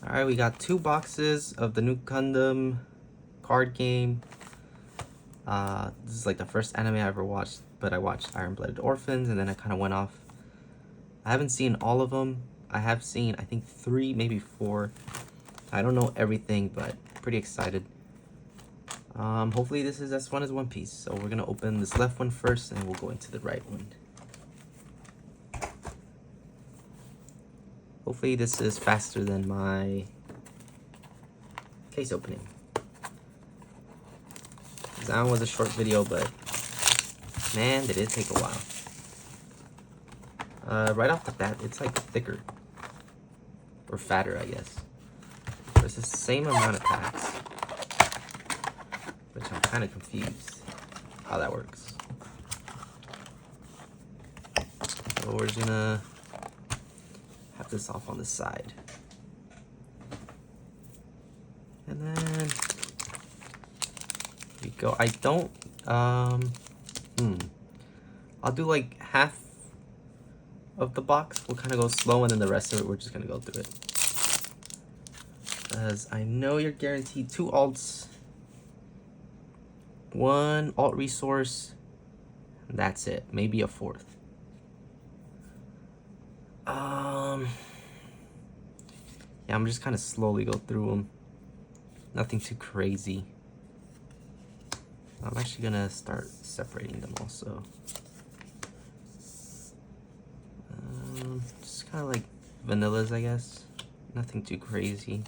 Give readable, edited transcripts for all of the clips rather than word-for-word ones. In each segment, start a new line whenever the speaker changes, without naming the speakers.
Alright, we got 2 boxes of the new Gundam card game. This is like the first anime I ever watched, but I watched Iron-Blooded Orphans and then I kind of went off. I haven't seen all of them. I have seen, I think, 3, maybe 4. I don't know everything, but pretty excited. Hopefully this is as fun as One Piece. So we're gonna open this left one first and we'll go into the right one. Hopefully this is faster than my case opening. That one was a short video, but man, did it take a while. Right off the bat, it's like thicker. Or fatter, I guess. It's the same amount of packs. Which I'm kind of confused how that works. So we're just gonna have this off on the side. And then we go. I don't I'll do like half of the box. We'll kind of go slow, and then the rest of it we're just gonna go through it. Because I know you're guaranteed 2 alts, 1 alt resource, and that's it. Maybe a 4th. Yeah, I'm just kind of slowly go through them. Nothing too crazy. I'm actually gonna start separating them also. Just kind of like vanillas, I guess. Nothing too crazy.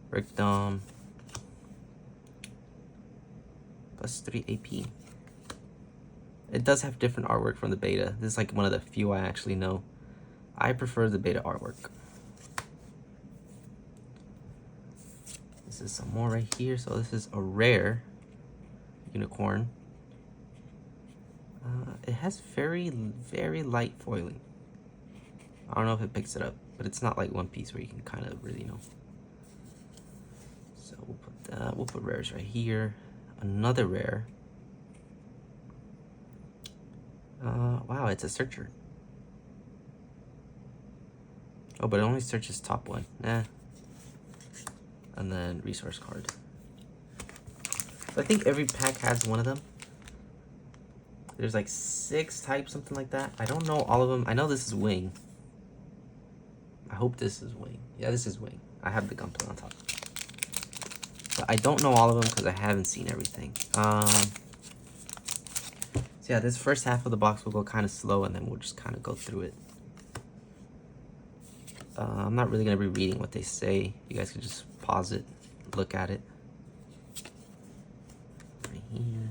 Breakdown. +3 AP. It does have different artwork from the beta. This is like one of the few I actually know. I prefer the beta artwork. This is some more right here. So this is a rare unicorn. It has very, very light foiling. I don't know if it picks it up, but it's not like One Piece where you can kind of really know. So we'll put that. We'll put rares right here. Another rare. Wow, it's a searcher. Oh, but it only searches top one. Nah. And then resource card. So I think every pack has one of them. There's like 6 types, something like that. I don't know all of them. I know this is wing. I hope this is wing. Yeah, this is wing. I have the gunpla on top. But I don't know all of them because I haven't seen everything. So yeah, this first half of the box will go kind of slow, and then we'll just kind of go through it. I'm not really going to be reading what they say. You guys can just pause it, look at it. Right here.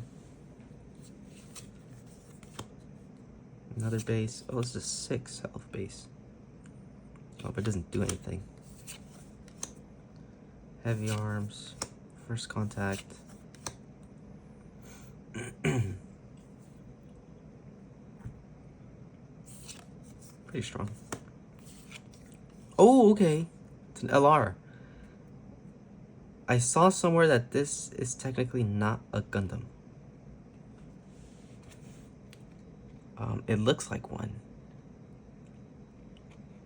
Another base. Oh, this is a 6 health base. Oh, but it doesn't do anything. Heavy arms. First contact. Pretty strong. Oh, okay. It's an LR. I saw somewhere that this is technically not a Gundam. It looks like one.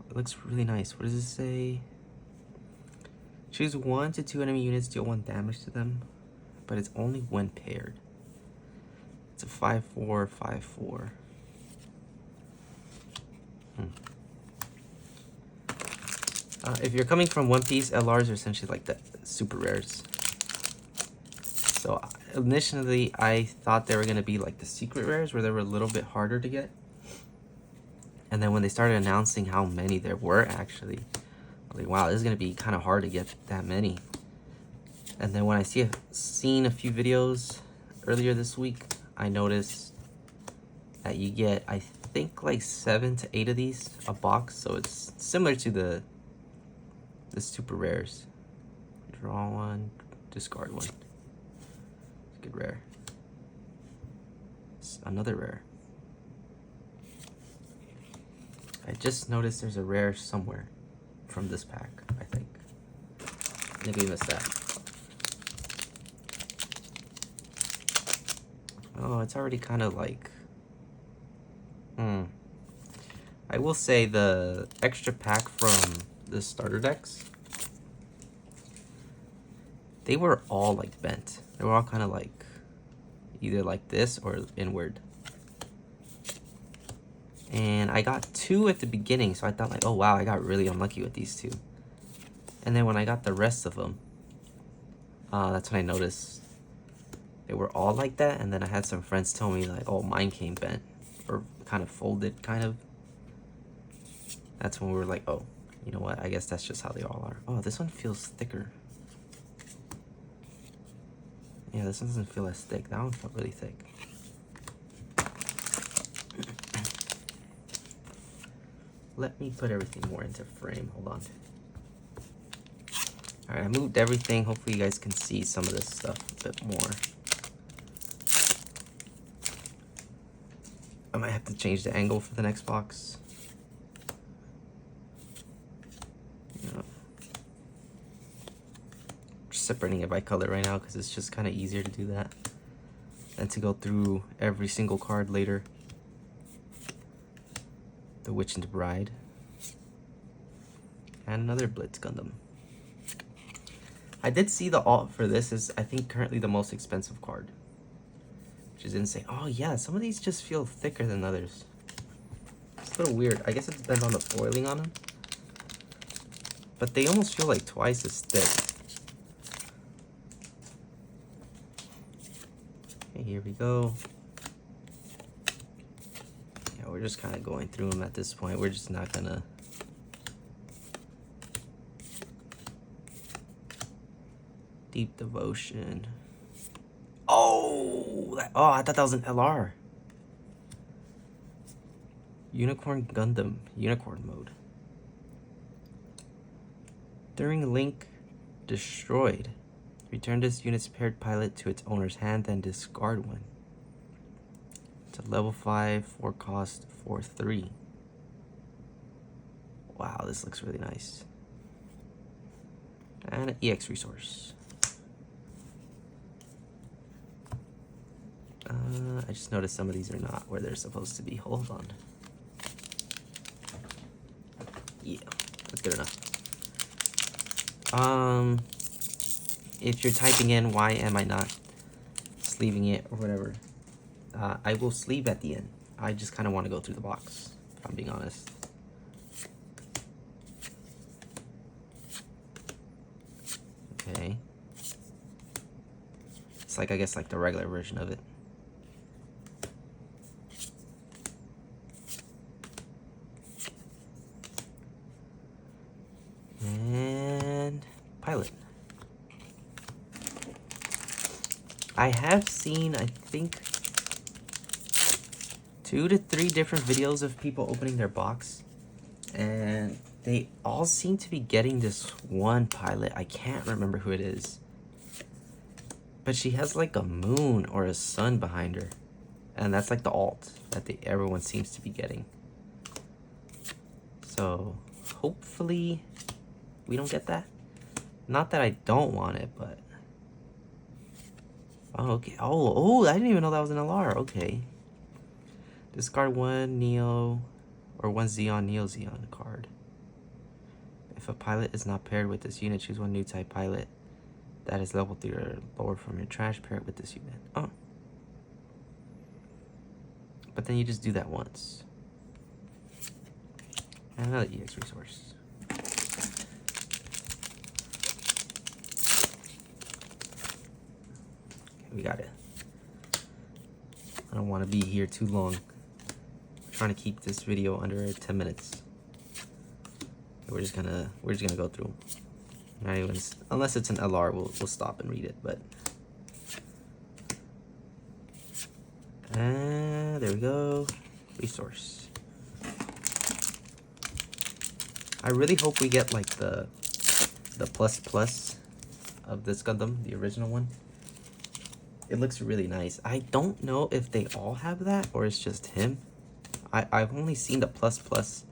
It looks really nice. What does it say? Choose 1 to 2 enemy units, deal 1 damage to them, but it's only when paired. It's a 5/4, 5/4. If you're coming from One Piece, LRs are essentially like the super rares. So initially, I thought they were going to be like the secret rares, where they were a little bit harder to get. And then when they started announcing how many there were, actually, I was like, wow, this is going to be kind of hard to get that many. And then when I seen a few videos earlier this week, I noticed that you get, I think, like 7 to 8 of these a box. So it's similar to the super rares. Draw 1, discard 1. Good rare. It's another rare. I just noticed there's a rare somewhere from this pack, I think. Maybe I missed that. Oh, it's already kind of like... I will say the extra pack from the starter decks they were all like bent. They were all kind of like either like this or inward. And I got 2 at the beginning, so I thought like, oh wow, I got really unlucky with these 2. And then when I got the rest of them, that's when I noticed they were all like that. And then I had some friends tell me like, oh, mine came bent or kind of folded, kind of. That's when we were like, oh, you know what? I guess that's just how they all are. Oh, this one feels thicker. Yeah, this one doesn't feel as thick. That one felt really thick. Let me put everything more into frame. Hold on. All right, I moved everything. Hopefully you guys can see some of this stuff a bit more. I might have to change the angle for the next box. Yeah. Just separating it by color right now because it's just kind of easier to do that than to go through every single card later. The Witch and the Bride. And another Blitz Gundam. I did see the alt for this is, I think, currently the most expensive card. Which is insane. Oh yeah, some of these just feel thicker than others. It's a little weird. I guess it depends on the foiling on them. But they almost feel like twice as thick. Okay, here we go. Yeah, we're just kind of going through them at this point. We're just not gonna... Deep Devotion. Oh, I thought that was an LR. Unicorn Gundam, Unicorn mode. During Link destroyed, return this unit's paired pilot to its owner's hand, then discard one. It's a level 5, 4 cost, 4/3. Wow, this looks really nice. And an EX resource. I just noticed some of these are not where they're supposed to be. Hold on. Yeah, that's good enough. If you're typing in why am I not sleeving it or whatever, I will sleeve at the end. I just kind of want to go through the box, if I'm being honest. Okay. It's like, I guess, like the regular version of it. And pilot. I have seen, I think, 2 to 3 different videos of people opening their box, and they all seem to be getting this one pilot. I can't remember who it is, but she has like a moon or a sun behind her, and that's like the alt that everyone seems to be getting. So hopefully we don't get that. Not that I don't want it, but oh, okay. Oh, I didn't even know that was an LR. Okay. Discard 1 Neo or 1 Xeon Neo Xeon card. If a pilot is not paired with this unit, choose 1 new type pilot that is level 3 or lower from your trash, pair it with this unit. Oh. But then you just do that once. And another EX resource. We got it. I don't want to be here too long. I'm trying to keep this video under 10 minutes. We're just gonna go through. Not even, unless it's an LR, we'll stop and read it. But there we go. Resource. I really hope we get like the plus of this Gundam, the original one. It looks really nice. I don't know if they all have that or it's just him. I've only seen the plus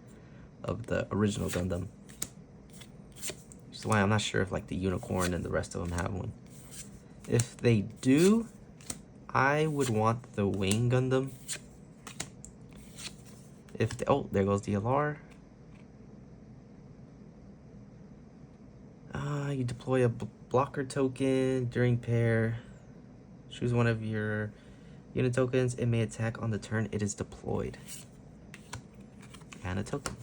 of the original Gundam. Which is why I'm not sure if like the Unicorn and the rest of them have one. If they do, I would want the Wing Gundam. If they, oh, there goes the LR. You deploy a blocker token during pair. Choose one of your unit tokens. It may attack on the turn it is deployed. And a token.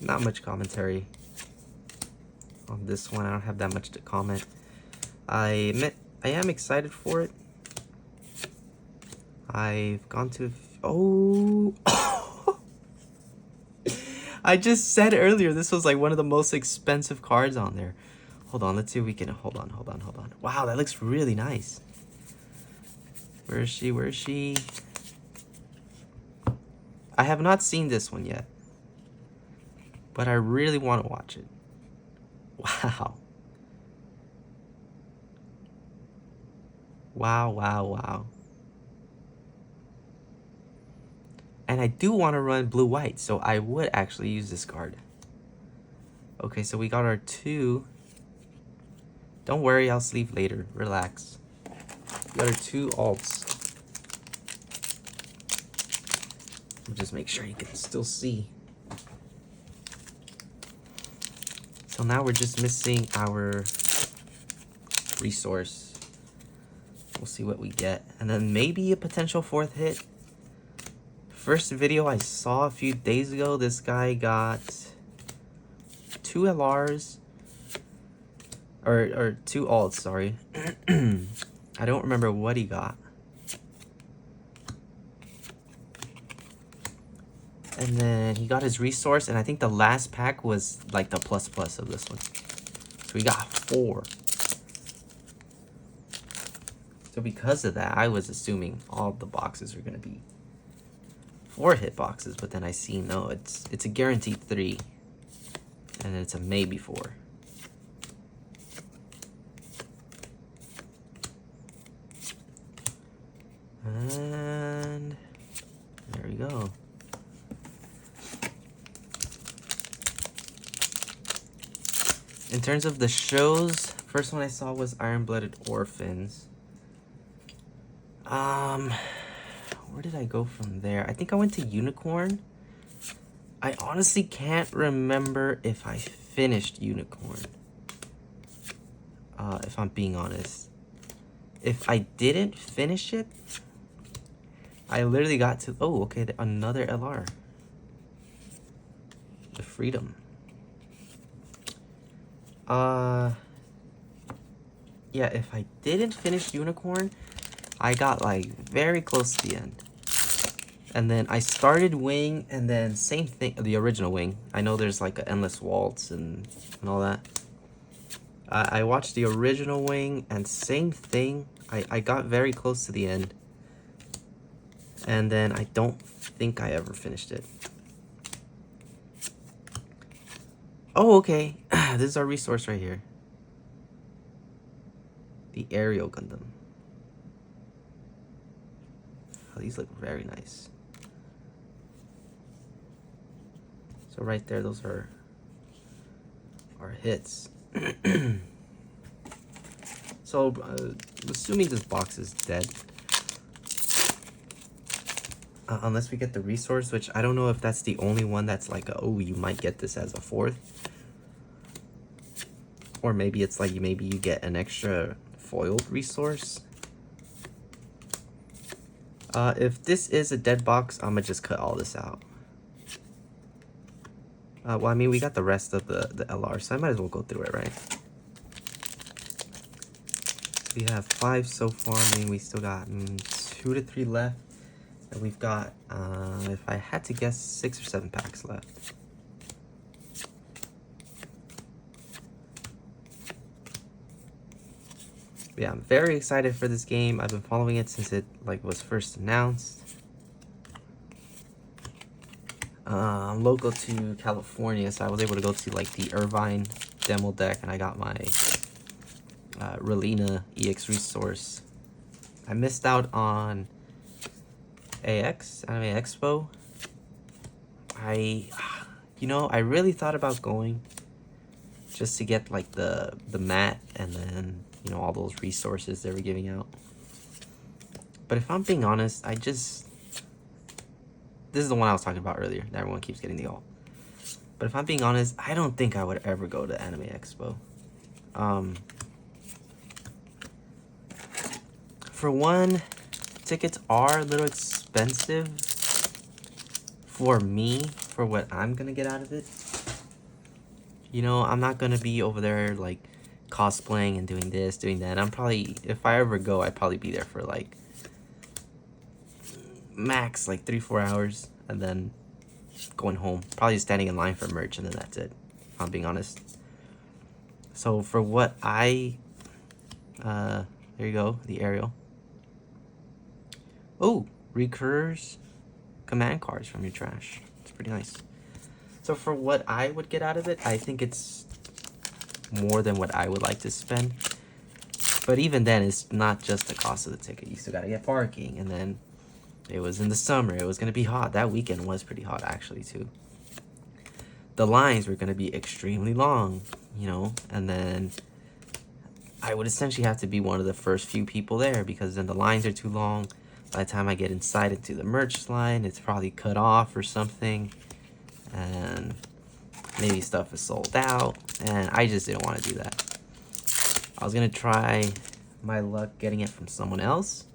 Not much commentary on this one. I don't have that much to comment. I admit I am excited for it. I've gone to... Oh! I just said earlier this was like one of the most expensive cards on there. Hold on, let's see if we can... Hold on. Wow, that looks really nice. Where is she? Where is she? I have not seen this one yet, but I really want to watch it. Wow. Wow. And I do want to run blue-white, so I would actually use this card. Okay, so we got our 2. Don't worry, I'll sleep later. Relax. We got our 2 alts. Just make sure you can still see. So now we're just missing our resource. We'll see what we get. And then maybe a potential 4th hit. First video I saw a few days ago, this guy got 2 LRs. Or 2 alts, sorry. I don't remember what he got. And then he got his resource, and I think the last pack was like the plus of this one. So we got 4. So because of that, I was assuming all the boxes are gonna be 4 hit boxes, but then I see no, it's a guaranteed 3. And it's a maybe 4. And there we go. In terms of the shows, first one I saw was Iron-Blooded Orphans. Where did I go from there? I think I went to Unicorn. I honestly can't remember if I finished Unicorn. If I'm being honest. If I didn't finish it, I literally got to... Oh, okay, another LR. The Freedom. Yeah, if I didn't finish Unicorn, I got like very close to the end. And then I started Wing, and then same thing, the original Wing. I know there's like an Endless Waltz and all that. I watched the original Wing, and same thing. I got very close to the end. And then I don't think I ever finished it. Oh, okay. This is our resource right here. The aerial Gundam. Oh, these look very nice. So right there, those are our hits. So, assuming this box is dead. Unless we get the resource, which I don't know if that's the only one that's like, oh, you might get this as a 4th. Or maybe it's like, maybe you get an extra foiled resource. If this is a dead box, I'm gonna just cut all this out. Well, I mean, we got the rest of the LR, so I might as well go through it, right? We have 5 so far. I mean, we still got 2 to 3 left. And we've got, if I had to guess, 6 or 7 packs left. But yeah, I'm very excited for this game. I've been following it since it was first announced. I'm local to California, so I was able to go to the Irvine demo deck, and I got my Relina EX resource. I missed out on AX, Anime Expo. I really thought about going just to get the mat and then you know, all those resources they were giving out. But if I'm being honest, this is the one I was talking about earlier, that everyone keeps getting the alt. But if I'm being honest, I don't think I would ever go to Anime Expo. For one, tickets are a little expensive for me, for what I'm gonna get out of it. You know, I'm not gonna be over there like cosplaying and doing this, doing that. I'm probably, if I ever go, I'd probably be there for like max like 3-4 hours and then going home, probably standing in line for merch, and then that's it, if I'm being honest. So for what there you go, the aerial. Oh, recurs command cards from your trash. It's pretty nice. So for what I would get out of it, I think it's more than what I would like to spend. But even then, it's not just the cost of the ticket. You still gotta get parking, and then it was in the summer. It was gonna be hot. That weekend was pretty hot, actually, too. The lines were gonna be extremely long, you know, and then I would essentially have to be one of the first few people there, because then the lines are too long. By the time I get inside into the merch line, it's probably cut off or something, and maybe stuff is sold out, and I just didn't want to do that. I was gonna try my luck getting it from someone else.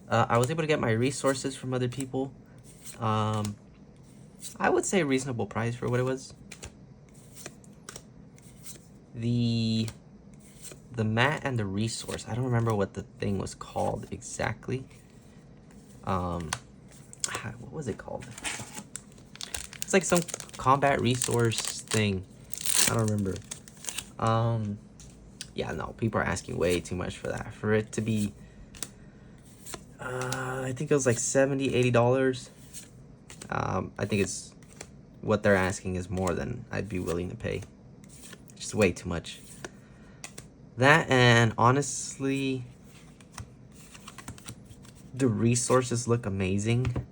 I was able to get my resources from other people. I would say a reasonable price for what it was. The mat and the resource, I don't remember what the thing was called exactly. What was it called? It's like some combat resource thing. I don't remember. Yeah, no, people are asking way too much for that. For it to be, I think it was like $70, $80. I think it's, what they're asking is more than I'd be willing to pay. Just way too much. That, and honestly, the resources look amazing.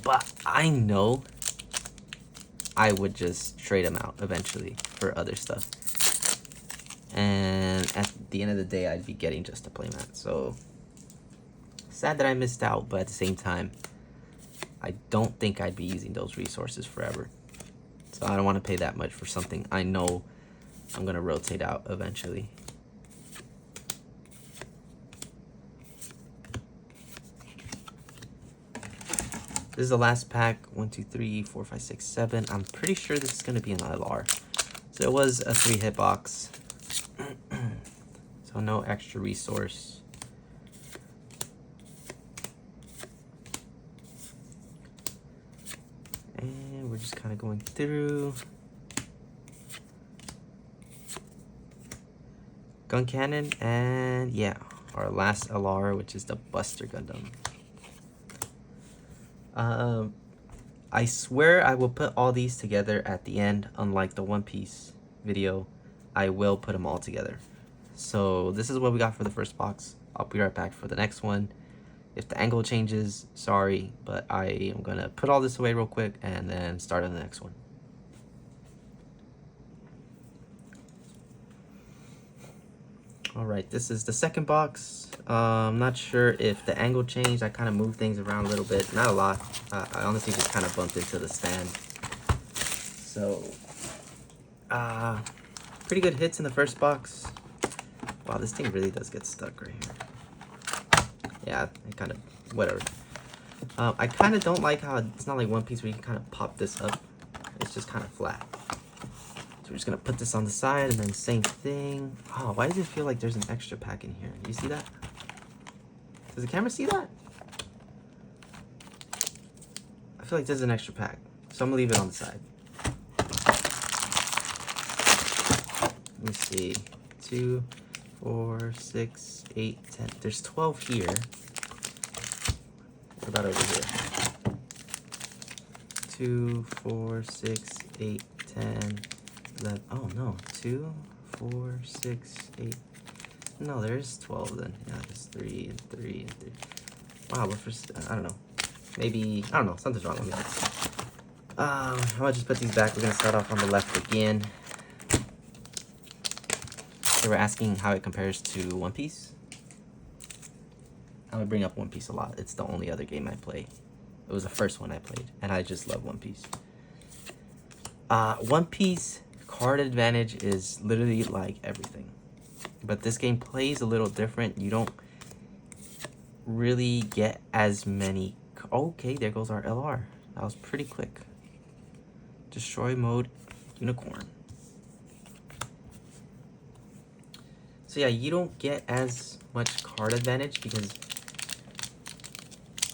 But I know I would just trade them out eventually for other stuff. And at the end of the day, I'd be getting just a playmat. So, sad that I missed out, but at the same time, I don't think I'd be using those resources forever. So I don't want to pay that much for something I know I'm going to rotate out eventually. This is the last pack. 1, 2, 3, 4, 5, 6, 7. I'm pretty sure this is going to be an LR. So it was a 3-hit box. So no extra resource. And we're just kind of going through. Gun cannon, and yeah, our last LR, which is the Buster Gundam. I swear I will put all these together at the end. Unlike the One Piece video, I will put them all together. So this is what we got for the first box. I'll be right back for the next one. If the angle changes, sorry, but I am gonna put all this away real quick and then start on the next one. All right, this is the second box. I'm not sure if the angle changed. I kind of moved things around a little bit, not a lot. I honestly just kind of bumped into the stand. So, pretty good hits in the first box. Wow, this thing really does get stuck right here. Yeah, it kind of, whatever. I kind of don't like how it's not like One Piece where you can kind of pop this up. It's just kind of flat. So we're just gonna put this on the side, and then same thing. Oh, why does it feel like there's an extra pack in here? You see that? Does the camera see that? I feel like there's an extra pack, so I'm gonna leave it on the side. Let me see. 2, 4, 6, 8, 10. There's 12 here. What about over here? 2, 4, 6, 8, 10, 11. Oh no, 2, 4, 6, 8. No, there's 12 then. Yeah, there's 3 and 3 and 3. Wow, but first, I don't know. Maybe, I don't know, something's wrong with me. I'm gonna just put these back. We're gonna start off on the left again. They were asking how it compares to One Piece. I would bring up One Piece a lot. It's the only other game I play. It was the first one I played, and I just love One Piece. One Piece card advantage is literally like everything. But this game plays a little different. You don't really get as many... Okay, there goes our LR. That was pretty quick. Destroy mode, unicorn. So yeah, you don't get as much card advantage because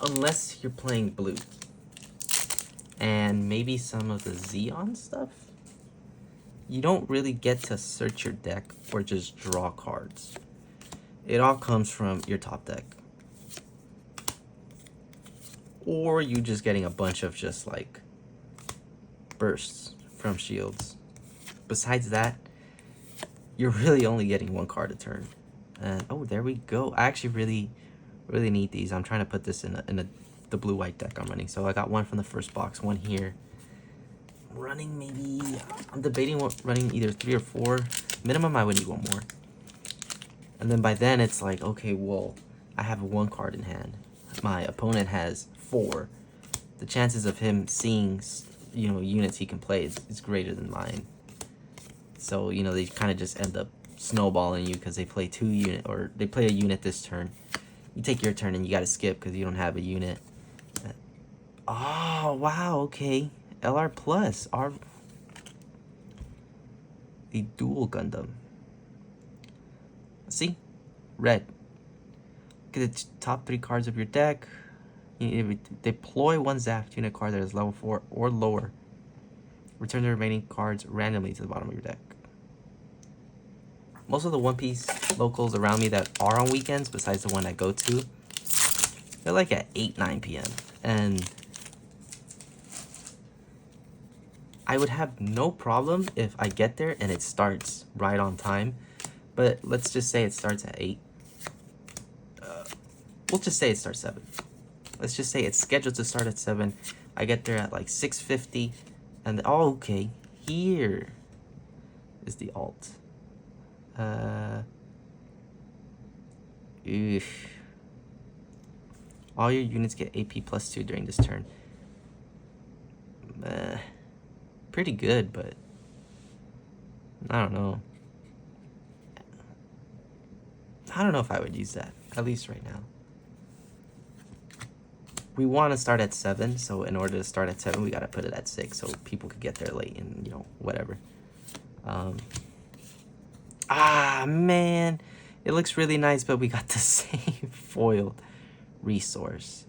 unless you're playing blue and maybe some of the Xeon stuff, you don't really get to search your deck or just draw cards. It all comes from your top deck. Or you just getting a bunch of just like bursts from shields. Besides that, you're really only getting one card a turn. And oh, there we go. I actually really need these. I'm trying to put this in the blue-white deck I'm running. So I got one from the first box, one here. Running maybe, I'm debating running either 3 or 4. Minimum, I would need one more. And then by then, it's like, okay, well, I have 1 card in hand. My opponent has 4. The chances of him seeing, you know, units he can play is greater than mine. So, you know, they kind of just end up snowballing you because they play 2 unit, or they play a unit this turn. You take your turn and you got to skip because you don't have a unit. Oh, wow, okay. LR Plus, the dual Gundam. See? Red. Look at the top 3 cards of your deck. You deploy 1 Zaft unit card that is level 4 or lower. Return the remaining cards randomly to the bottom of your deck. Most of the One Piece locals around me that are on weekends, besides the one I go to, they're like at 8, 9 p.m. And I would have no problem if I get there and it starts right on time. But let's just say it starts at 8. We'll just say it starts 7. Let's just say it's scheduled to start at 7. I get there at like 6:50. And oh, okay. Here is the alt. All your units get AP +2 during this turn. Pretty good, but I don't know. I don't know if I would use that, at least right now. We want to start at 7, so in order to start at 7, we got to put it at 6 so people could get there late and, you know, whatever. Man. It looks really nice, but we got the same foiled resource.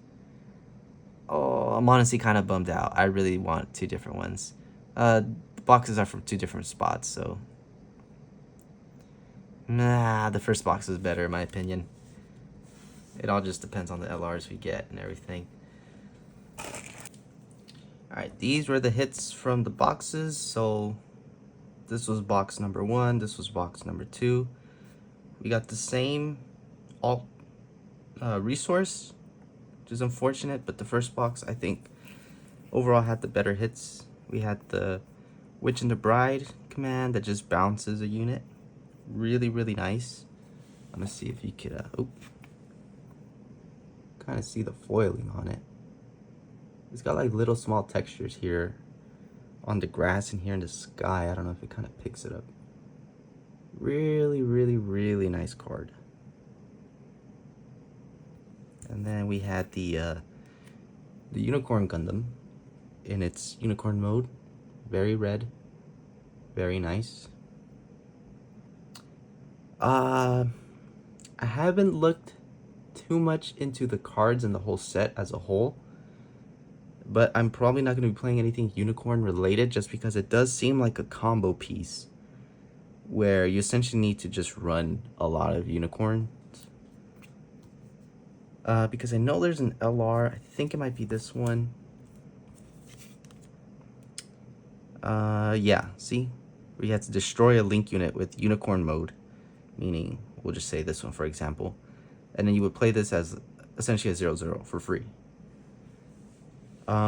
Oh, I'm honestly kind of bummed out. I really want 2 different ones. The boxes are from 2 different spots, so... Nah, the first box is better, in my opinion. It all just depends on the LRs we get and everything. Alright, these were the hits from the boxes. So, this was box number 1. This was box number 2. We got the same alt resource, which is unfortunate. But the first box, I think, overall had the better hits. We had the Witch and the Bride command that just bounces a unit. Really, really nice. I'm gonna see if you could, kind of see the foiling on it. It's got like little small textures here on the grass and here in the sky. I don't know if it kind of picks it up. Really, really, really nice card. And then we had the Unicorn Gundam in its unicorn mode. Very red. Very nice. I haven't looked too much into the cards and the whole set as a whole, but I'm probably not going to be playing anything unicorn related just because it does seem like a combo piece where you essentially need to just run a lot of unicorns. Because I know there's an LR, I think it might be this one. Yeah, see? We had to destroy a link unit with unicorn mode, meaning we'll just say this one for example, and then you would play this as essentially a 0/0 for free,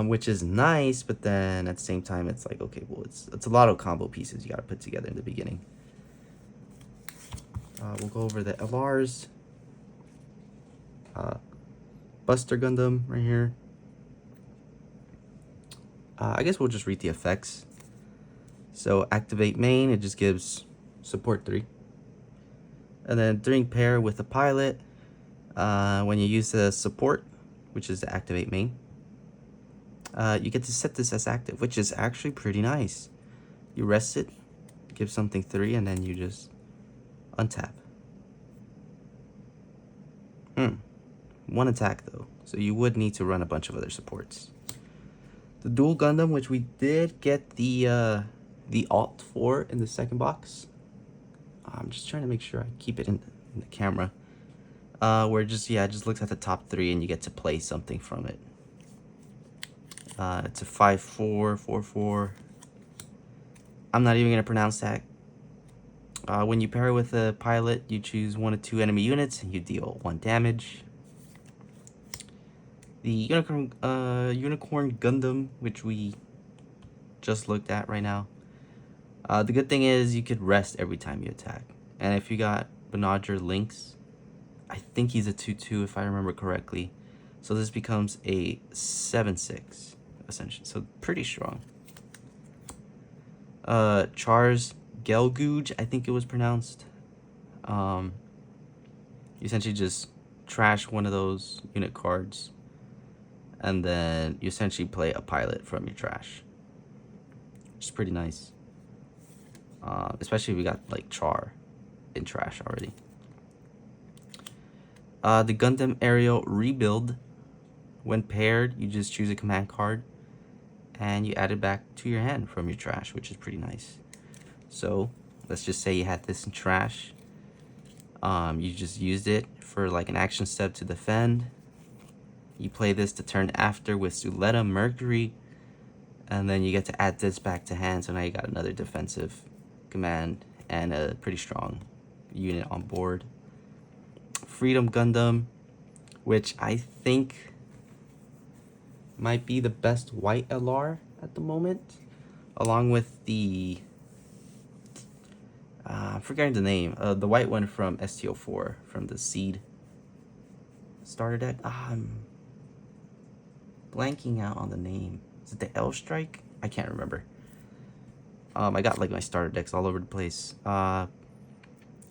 which is nice, but then at the same time it's like, okay, well, it's a lot of combo pieces you got to put together in the beginning. We'll go over the LRs. Buster Gundam right here. I guess we'll just read the effects. So activate main, it just gives support 3. And then during pair with a pilot, when you use the support, which is the activate main, you get to set this as active, which is actually pretty nice. You rest it, give something 3, and then you just untap. One attack though, so you would need to run a bunch of other supports. The dual Gundam, which we did get the alt for in the second box. I'm just trying to make sure I keep it in the camera. Where it just looks at the top 3 and you get to play something from it. It's a 5-4, 4-4. I'm not even gonna pronounce that. When you pair with a pilot, you choose 1 of 2 enemy units and you deal 1 damage. The Unicorn Gundam, which we just looked at right now. The good thing is you could rest every time you attack. And if you got Benadryl Lynx, I think he's a 2-2 if I remember correctly. So this becomes a 7-6, essentially. So pretty strong. Char's Gelguj, I think it was pronounced. You essentially just trash one of those unit cards. And then you essentially play a pilot from your trash. Which is pretty nice. Especially if we got like Char in trash already. The Gundam Aerial Rebuild. When paired, you just choose a command card and you add it back to your hand from your trash, which is pretty nice. So let's just say you had this in trash. You just used it for like an action step to defend. You play this the turn after with Suletta Mercury, and then you get to add this back to hand, so now you got another defensive command and a pretty strong unit on board. Freedom Gundam, which I think might be the best white LR at the moment, along with the I'm forgetting the name, the white one from STO4 from the Seed starter deck. I'm blanking out on the name. Is it the L Strike? I can't remember. I got like my starter decks all over the place.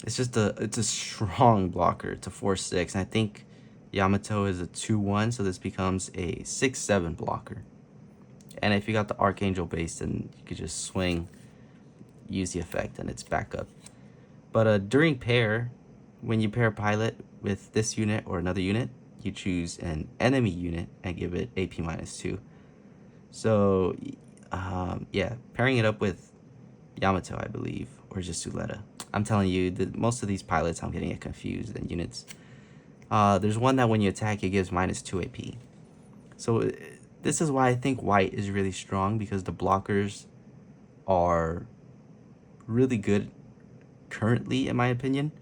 It's a strong blocker. It's a 4-6, and I think Yamato is a 2-1, so this becomes a 6-7 blocker. And if you got the Archangel base, then you could just swing, use the effect, and it's back up. But during pair, when you pair a pilot with this unit or another unit, you choose an enemy unit and give it AP -2. So, yeah, pairing it up with Yamato, I believe, or just Suletta. I'm telling you, most of these pilots, I'm getting it confused in units. There's one that when you attack, it gives -2 AP. So this is why I think white is really strong, because the blockers are really good currently, in my opinion,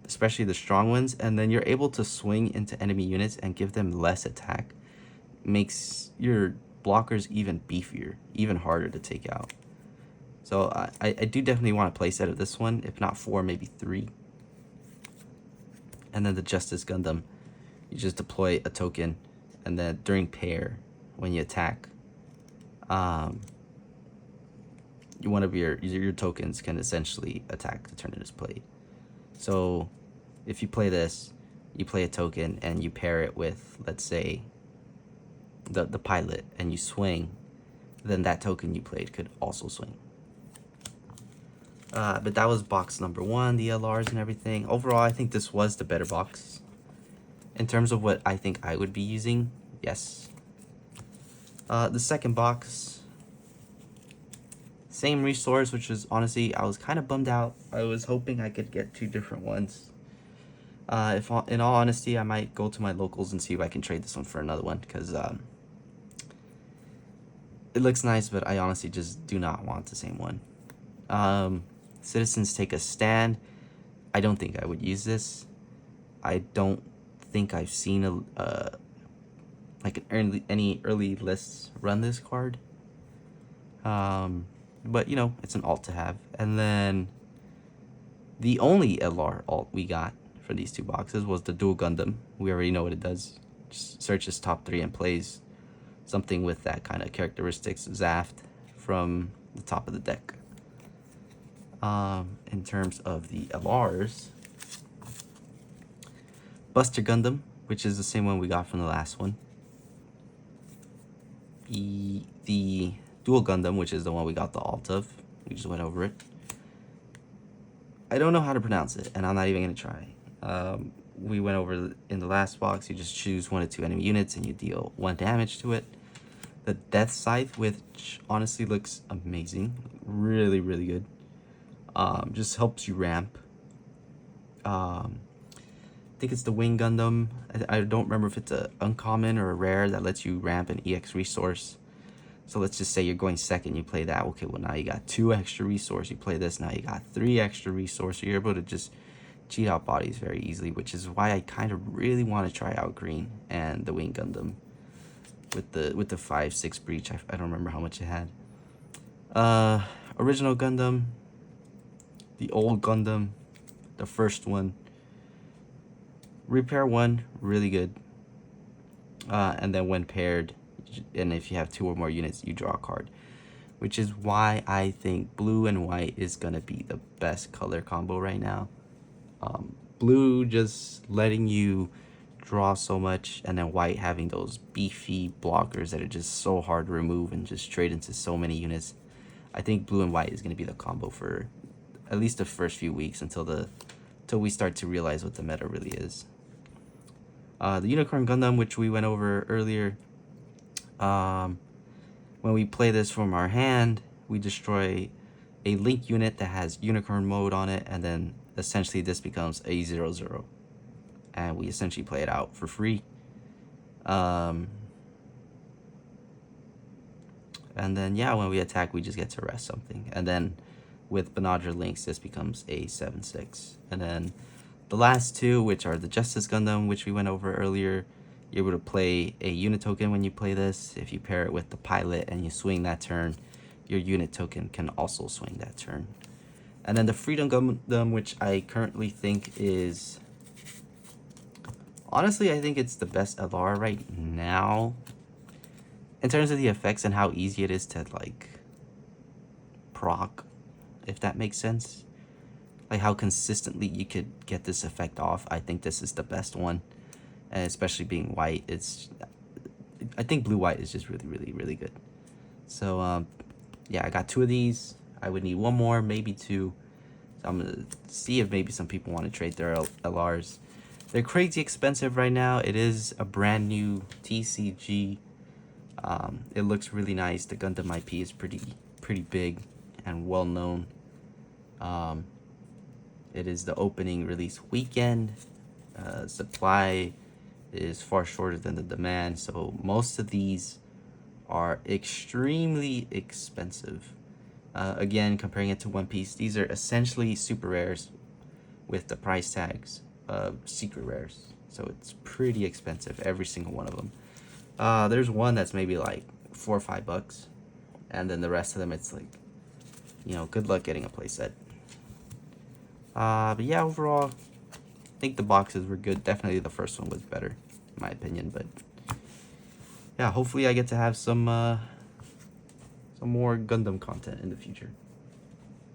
especially the strong ones, and then you're able to swing into enemy units and give them less attack. Makes your blockers even beefier, even harder to take out. So I do definitely want a playset of this one, if not 4, maybe 3. And then the Justice Gundam, you just deploy a token, and then during pair, when you attack, one of your tokens can essentially attack the turn it is played. So if you play this, you play a token and you pair it with, let's say, the pilot, and you swing, then that token you played could also swing. But that was box number 1, the LRs and everything. Overall, I think this was the better box. In terms of what I think I would be using, yes. The second box, same resource, which is honestly, I was kind of bummed out. I was hoping I could get 2 different ones. In all honesty, I might go to my locals and see if I can trade this one for another one, because it looks nice, but I honestly just do not want the same one. Citizens Take a Stand. I don't think I would use this. I don't think I've seen any early lists run this card. But you know, it's an alt to have. And then The only LR alt we got for these two boxes was the dual Gundam. We already know what it does. Just searches top 3 and plays something with that kind of characteristics, Zaft, from the top of the deck. In terms of the LRs, Buster Gundam, which is the same one we got from the last one. The Dual Gundam, which is the one we got the alt of. We just went over it. I don't know how to pronounce it, and I'm not even going to try. We went over in the last box. You just choose 1 or 2 enemy units, and you deal 1 damage to it. The Death Scythe, which honestly looks amazing. Really, really good. Just helps you ramp. I think it's the Wing Gundam. I don't remember if it's an uncommon or a rare that lets you ramp an EX resource. So let's just say you're going second, you play that. Okay, well now you got 2 extra resource. You play this, now you got 3 extra resource. So you're able to just cheat out bodies very easily, which is why I kind of really want to try out Green and the Wing Gundam with the 5-6 breach. I don't remember how much it had. Original Gundam, the old Gundam, the first one. Repair 1, really good. And then when paired, and if you have 2 or more units, you draw a card. Which is why I think blue and white is going to be the best color combo right now. Blue just letting you draw so much, and then white having those beefy blockers that are just so hard to remove and just trade into so many units. I think blue and white is going to be the combo for at least the first few weeks until we start to realize what the meta really is. The Unicorn Gundam, which we went over earlier, when we play this from our hand, we destroy a Link unit that has Unicorn mode on it, and then essentially this becomes a 0/0. And we essentially play it out for free. And then, yeah, when we attack, we just get to rest something. And then with Benadryl links, this becomes a 7/6. And then the last 2, which are the Justice Gundam, which we went over earlier, you're able to play a unit token when you play this. If you pair it with the pilot and you swing that turn, your unit token can also swing that turn. And then the Freedom Gundam, which I currently think is... Honestly, I think it's the best LR right now. In terms of the effects and how easy it is to, like, proc, if that makes sense. Like, how consistently you could get this effect off. I think this is the best one. And especially being white, I think blue-white is just really, really, really good. So, yeah, I got 2 of these. I would need 1 more, maybe 2. So I'm going to see if maybe some people want to trade their LRs. They're crazy expensive right now. It is a brand new TCG. It looks really nice. The Gundam IP is pretty big and well known. It is the opening release weekend. Supply is far shorter than the demand, so most of these are extremely expensive. Again, comparing it to One Piece, these are essentially super rares with the price tags of secret rares, so it's pretty expensive, every single one of them. There's one that's maybe like $4 or $5, and then the rest of them, it's like, you know, good luck getting a playset. But yeah, overall, I think the boxes were good. Definitely the first one was better, in my opinion. But yeah, hopefully I get to have some more Gundam content in the future.